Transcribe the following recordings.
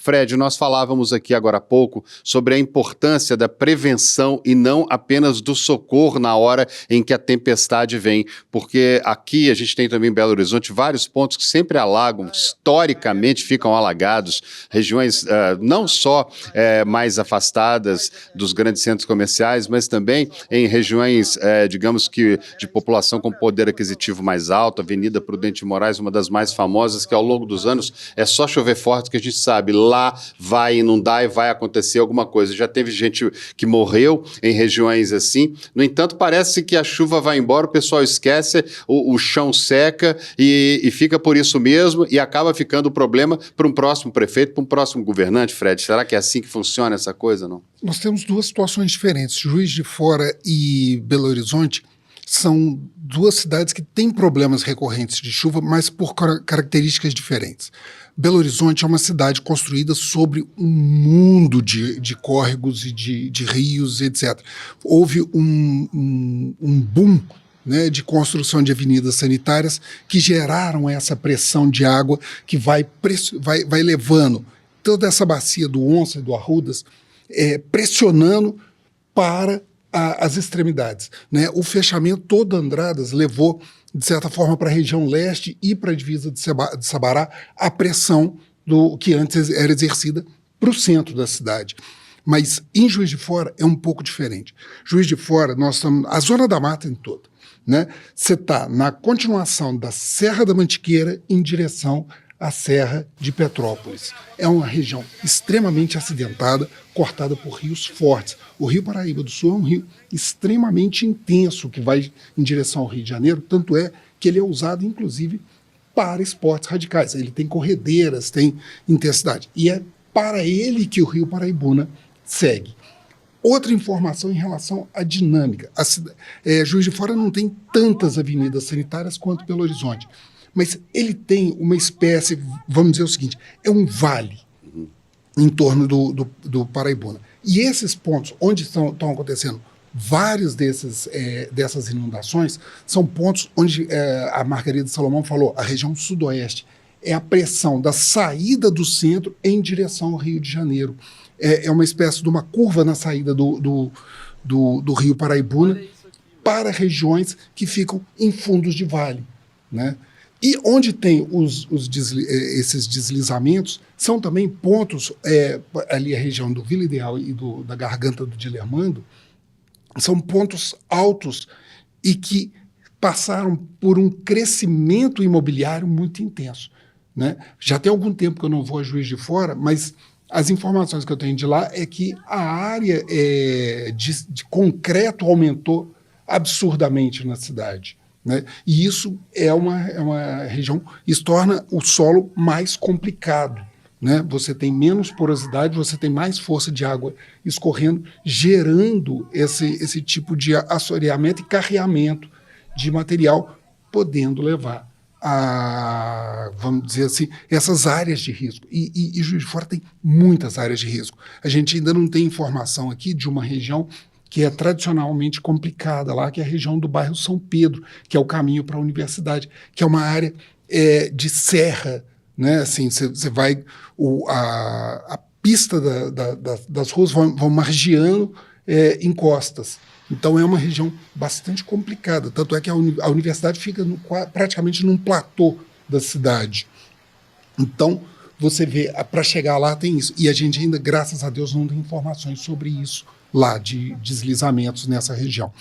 Fred, nós falávamos aqui agora há pouco sobre a importância da prevenção e não apenas do socorro na hora em que a tempestade vem, porque aqui a gente tem também em Belo Horizonte vários pontos que sempre alagam, historicamente ficam alagados, regiões não só mais afastadas dos grandes centros comerciais, mas também em regiões, digamos que, de população com poder aquisitivo mais alto. Avenida Prudente Moraes, uma das mais famosas, que ao longo dos anos é só chover forte que a gente sabe, lá vai inundar e vai acontecer alguma coisa. Já teve gente que morreu em regiões assim. No entanto, parece que a chuva vai embora, o pessoal esquece, o chão seca e fica por isso mesmo e acaba ficando o problema para um próximo prefeito, para um próximo governante, Fred. Será que é assim que funciona essa coisa, não? Nós temos duas situações diferentes. Juiz de Fora e Belo Horizonte são duas cidades que têm problemas recorrentes de chuva, mas por características diferentes. Belo Horizonte é uma cidade construída sobre um mundo de córregos e de rios, etc. Houve um boom, né, de construção de avenidas sanitárias que geraram essa pressão de água que vai levando toda essa bacia do Onça e do Arrudas, pressionando para as extremidades, né? O fechamento todo Andradas levou, de certa forma, para a região leste e para a divisa de Sabará a pressão que antes era exercida para o centro da cidade. Mas em Juiz de Fora é um pouco diferente. Juiz de Fora, nós estamos a Zona da Mata em toda, né? Você está na continuação da Serra da Mantiqueira em direção à Serra de Petrópolis. É uma região extremamente acidentada, cortada por rios fortes. O Rio Paraíba do Sul é um rio extremamente intenso que vai em direção ao Rio de Janeiro, tanto é que ele é usado, inclusive, para esportes radicais. Ele tem corredeiras, tem intensidade. E é para ele que o Rio Paraibuna segue. Outra informação em relação à dinâmica. Juiz de Fora não tem tantas avenidas sanitárias quanto Belo Horizonte, mas ele tem uma espécie, vamos dizer o seguinte, é um vale em torno do Paraibuna. E esses pontos onde estão acontecendo várias dessas inundações são pontos onde a Margarida Salomão falou, a região sudoeste, é a pressão da saída do centro em direção ao Rio de Janeiro. É uma espécie de uma curva na saída do Rio Paraibuna para regiões que ficam em fundos de vale, né? E onde tem esses deslizamentos, são também pontos, ali a região do Vila Ideal e da Garganta do Dilermando, são pontos altos e que passaram por um crescimento imobiliário muito intenso, né? Já tem algum tempo que eu não vou a Juiz de Fora, mas as informações que eu tenho de lá é que a área de concreto aumentou absurdamente na cidade, né? E isso é uma região, isso torna o solo mais complicado, né? Você tem menos porosidade, você tem mais força de água escorrendo, gerando esse tipo de assoreamento e carreamento de material, podendo levar a, vamos dizer assim, essas áreas de risco. E Juiz de Fora tem muitas áreas de risco. A gente ainda não tem informação aqui de uma região que é tradicionalmente complicada lá, que é a região do bairro São Pedro, que é o caminho para a universidade, que é uma área de serra, né? Assim, você vai, a pista das ruas vão margeando encostas. Então é uma região bastante complicada, tanto é que a universidade fica praticamente num platô da cidade. Então, você vê, para chegar lá tem isso. E a gente ainda, graças a Deus, não tem informações sobre isso lá, de deslizamentos nessa região.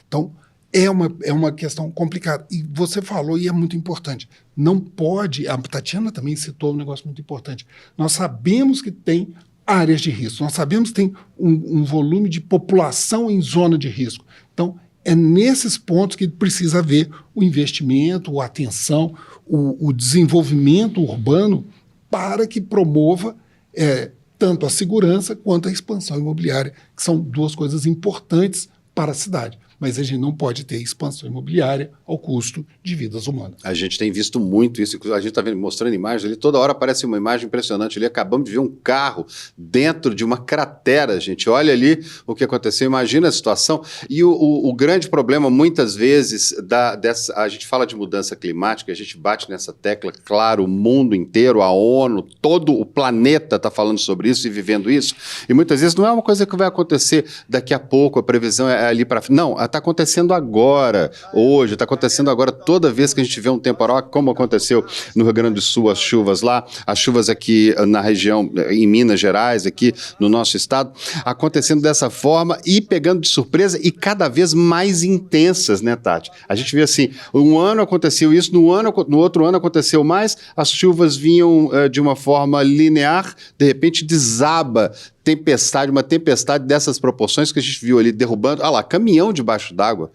Então, é uma questão complicada. E você falou, e é muito importante, não pode, a Tatiana também citou um negócio muito importante, nós sabemos que tem áreas de risco, nós sabemos que tem um volume de população em zona de risco. Então, é nesses pontos que precisa haver o investimento, a atenção, o desenvolvimento urbano para que promova tanto a segurança quanto a expansão imobiliária, que são duas coisas importantes para a cidade. mas a gente não pode ter expansão imobiliária ao custo de vidas humanas. A gente tem visto muito isso, a gente está mostrando imagens ali, toda hora aparece uma imagem impressionante ali, acabamos de ver um carro dentro de uma cratera, gente, olha ali o que aconteceu, imagina a situação, e o grande problema muitas vezes, a gente fala de mudança climática, a gente bate nessa tecla, claro, o mundo inteiro, a ONU, todo o planeta está falando sobre isso e vivendo isso, e muitas vezes não é uma coisa que vai acontecer daqui a pouco, a previsão é ali para frente, não, está acontecendo agora, hoje, está acontecendo agora, toda vez que a gente vê um temporal, como aconteceu no Rio Grande do Sul, as chuvas lá, as chuvas aqui na região, em Minas Gerais, aqui no nosso estado, acontecendo dessa forma e pegando de surpresa e cada vez mais intensas, né, Tati? A gente vê assim, um ano aconteceu isso, no outro ano aconteceu mais, as chuvas vinham de uma forma linear, de repente desaba uma tempestade dessas proporções que a gente viu ali derrubando, olha lá, caminhão debaixo d'água,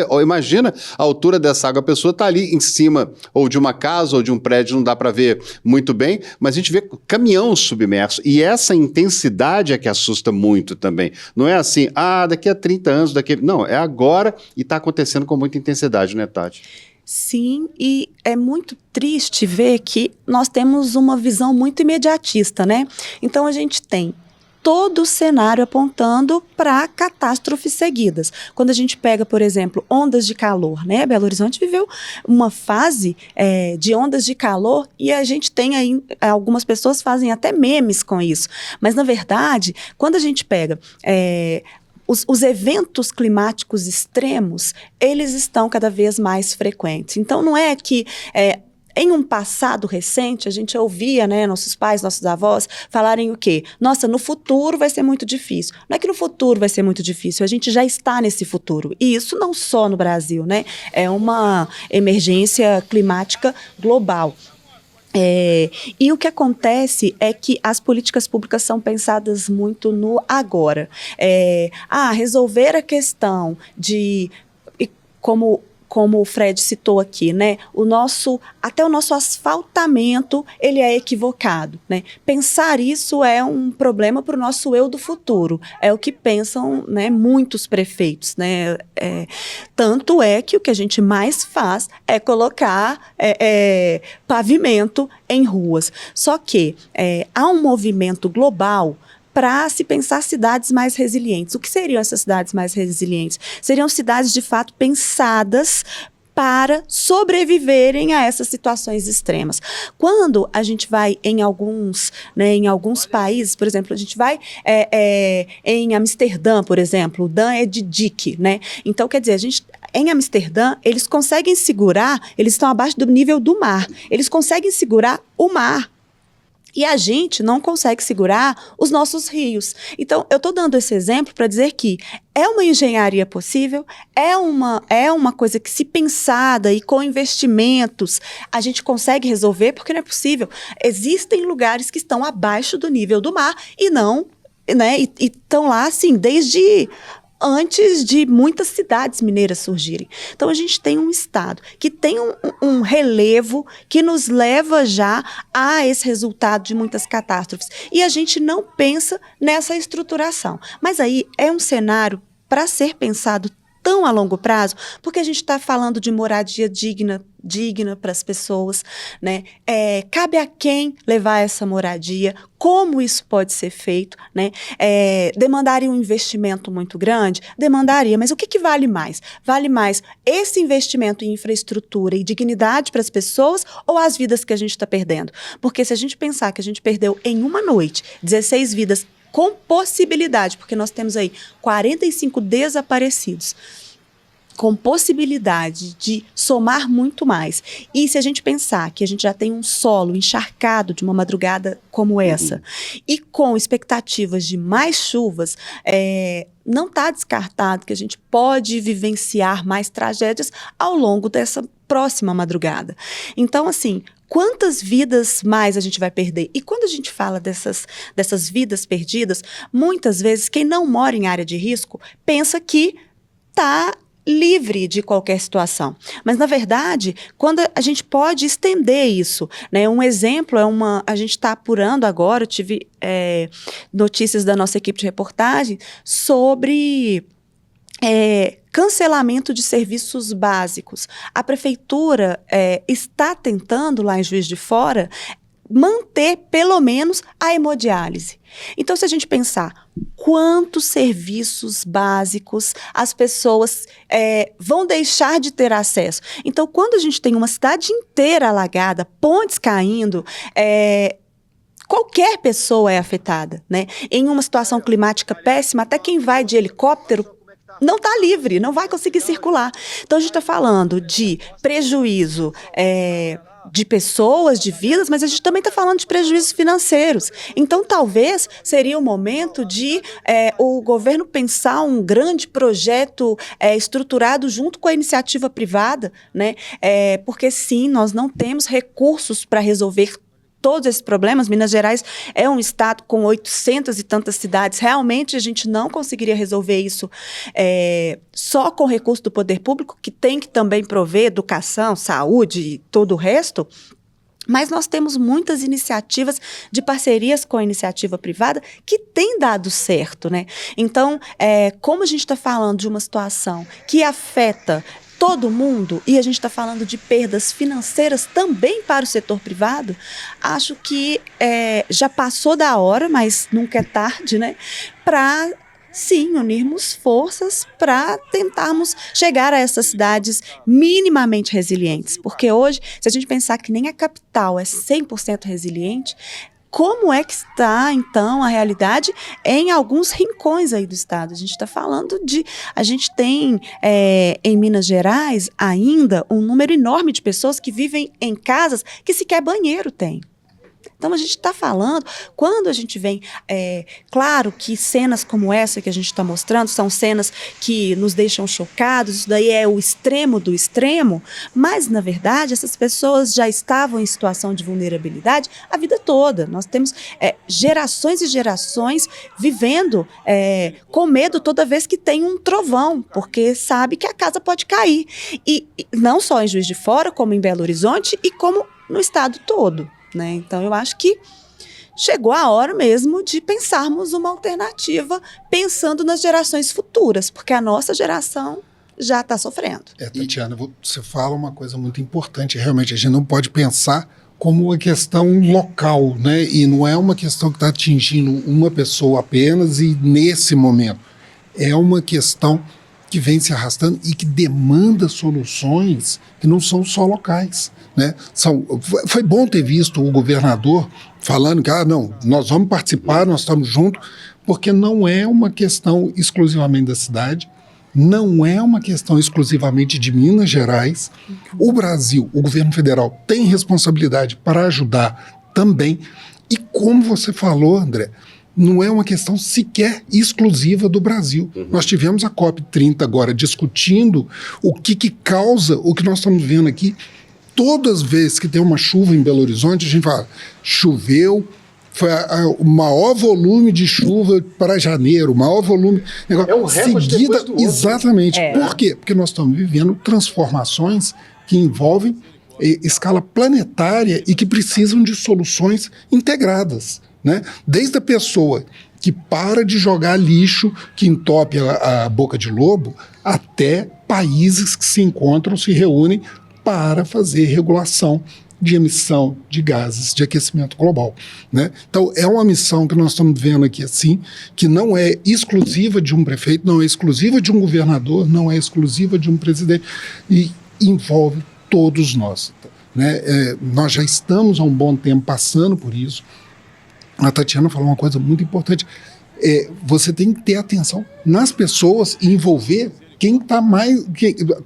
olha, imagina a altura dessa água, a pessoa está ali em cima ou de uma casa ou de um prédio, não dá para ver muito bem, mas a gente vê caminhão submerso, e essa intensidade é que assusta muito também, não é assim, daqui a 30 anos, não, é agora e está acontecendo com muita intensidade, né, Tati? Sim, e é muito triste ver que nós temos uma visão muito imediatista, né? Então a gente tem todo o cenário apontando para catástrofes seguidas. Quando a gente pega, por exemplo, ondas de calor, né? Belo Horizonte viveu uma fase de ondas de calor e a gente tem aí, algumas pessoas fazem até memes com isso. Mas, na verdade, quando a gente pega os eventos climáticos extremos, eles estão cada vez mais frequentes. Então, não é que em um passado recente, a gente ouvia, né, nossos pais, nossos avós, falarem o quê? Nossa, no futuro vai ser muito difícil. Não é que no futuro vai ser muito difícil, a gente já está nesse futuro. E isso não só no Brasil, né? É uma emergência climática global. E o que acontece é que as políticas públicas são pensadas muito no agora. Resolver a questão de, como o Fred citou aqui, né, até o nosso asfaltamento, ele é equivocado, né? Pensar isso é um problema para o nosso eu do futuro, é o que pensam, né, muitos prefeitos, né? Tanto é que o que a gente mais faz é colocar pavimento em ruas. Só que há um movimento global para se pensar cidades mais resilientes. O que seriam essas cidades mais resilientes? Seriam cidades, de fato, pensadas para sobreviverem a essas situações extremas. Quando a gente vai em alguns países, por exemplo, a gente vai em Amsterdã, por exemplo, o Dan é de dique, né? Então, quer dizer, em Amsterdã, eles conseguem segurar, eles estão abaixo do nível do mar, eles conseguem segurar o mar. E a gente não consegue segurar os nossos rios. Então, eu estou dando esse exemplo para dizer que é uma engenharia possível, é uma coisa que, se pensada e com investimentos, a gente consegue resolver, porque não é possível. Existem lugares que estão abaixo do nível do mar e não, né, e estão lá, assim, desde antes de muitas cidades mineiras surgirem. Então, a gente tem um estado que tem um relevo que nos leva já a esse resultado de muitas catástrofes. E a gente não pensa nessa estruturação. Mas aí é um cenário para ser pensado tão a longo prazo, porque a gente está falando de moradia digna para as pessoas, né? Cabe a quem levar essa moradia, como isso pode ser feito, né? Demandaria um investimento muito grande? Demandaria, mas o que vale mais? Vale mais esse investimento em infraestrutura e dignidade para as pessoas ou as vidas que a gente está perdendo? Porque se a gente pensar que a gente perdeu em uma noite 16 vidas com possibilidade, porque nós temos aí 45 desaparecidos, com possibilidade de somar muito mais. E se a gente pensar que a gente já tem um solo encharcado de uma madrugada como essa, e com expectativas de mais chuvas, não está descartado que a gente pode vivenciar mais tragédias ao longo dessa próxima madrugada. Então, assim, quantas vidas mais a gente vai perder? E quando a gente fala dessas vidas perdidas, muitas vezes quem não mora em área de risco pensa que está livre de qualquer situação. Mas, na verdade, quando a gente pode estender isso, né? Um exemplo a gente está apurando agora, eu tive notícias da nossa equipe de reportagem sobre cancelamento de serviços básicos. A prefeitura está tentando, lá em Juiz de Fora, manter pelo menos a hemodiálise. Então, se a gente pensar quantos serviços básicos as pessoas vão deixar de ter acesso. Então, quando a gente tem uma cidade inteira alagada, pontes caindo, qualquer pessoa é afetada, né? Em uma situação climática péssima, até quem vai de helicóptero não está livre, não vai conseguir circular. Então, a gente está falando de prejuízo de pessoas, de vidas, mas a gente também está falando de prejuízos financeiros. Então, talvez seria o momento de o governo pensar um grande projeto estruturado junto com a iniciativa privada, né? Porque, sim, nós não temos recursos para resolver todos esses problemas. Minas Gerais é um estado com 800 e tantas cidades. Realmente, a gente não conseguiria resolver isso só com recurso do poder público, que tem que também prover educação, saúde e todo o resto. Mas nós temos muitas iniciativas de parcerias com a iniciativa privada que têm dado certo, né? Então, como a gente está falando de uma situação que afeta todo mundo, e a gente está falando de perdas financeiras também para o setor privado, acho que já passou da hora, mas nunca é tarde, né? Para, sim, unirmos forças para tentarmos chegar a essas cidades minimamente resilientes. Porque hoje, se a gente pensar que nem a capital é 100% resiliente, como é que está, então, a realidade em alguns rincões aí do estado? A gente está falando a gente tem em Minas Gerais ainda um número enorme de pessoas que vivem em casas que sequer banheiro tem. Então, a gente está falando, quando a gente vem, claro que cenas como essa que a gente está mostrando são cenas que nos deixam chocados, isso daí é o extremo do extremo, mas, na verdade, essas pessoas já estavam em situação de vulnerabilidade a vida toda. Nós temos gerações e gerações vivendo com medo toda vez que tem um trovão, porque sabe que a casa pode cair. E não só em Juiz de Fora, como em Belo Horizonte e como no estado todo. Né? Então, eu acho que chegou a hora mesmo de pensarmos uma alternativa pensando nas gerações futuras, porque a nossa geração já está sofrendo. Tatiana, você fala uma coisa muito importante. Realmente, a gente não pode pensar como uma questão local, né? E não é uma questão que está atingindo uma pessoa apenas e nesse momento. É uma questão que vem se arrastando e que demanda soluções que não são só locais. Né? Foi bom ter visto o governador falando que não, nós vamos participar, nós estamos juntos, porque não é uma questão exclusivamente da cidade, não é uma questão exclusivamente de Minas Gerais. O Brasil, o governo federal, tem responsabilidade para ajudar também. E como você falou, André, não é uma questão sequer exclusiva do Brasil. Nós tivemos a COP30 agora discutindo o que causa o que nós estamos vendo aqui. Todas as vezes que tem uma chuva em Belo Horizonte, a gente fala, choveu, foi o maior volume de chuva para janeiro, o maior volume... É um recorde depois do outro. Exatamente. Por quê? Porque nós estamos vivendo transformações que envolvem escala planetária e que precisam de soluções integradas. Né? Desde a pessoa que para de jogar lixo, que entope a boca de lobo, até países que se encontram, se reúnem para fazer regulação de emissão de gases de aquecimento global. Né? Então, é uma missão que nós estamos vendo aqui assim, que não é exclusiva de um prefeito, não é exclusiva de um governador, não é exclusiva de um presidente, e envolve todos nós. Né? Nós já estamos há um bom tempo passando por isso. A Tatiana falou uma coisa muito importante. Você tem que ter atenção nas pessoas e envolver quem está mais...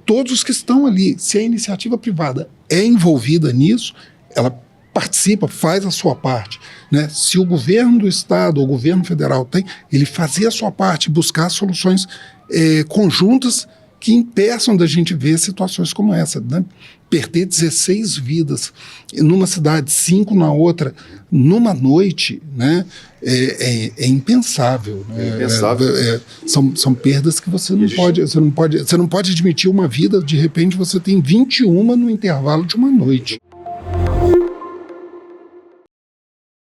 todos os que estão ali. Se a iniciativa privada é envolvida nisso, ela participa, faz a sua parte. Né? Se o governo do estado ou o governo federal ele fazer a sua parte, buscar soluções conjuntas que impeçam da gente ver situações como essa, né? Perder 16 vidas numa cidade, 5 na outra, numa noite, né? É impensável. Né? Impensável. São perdas que você não pode admitir uma vida, de repente você tem 21 no intervalo de uma noite.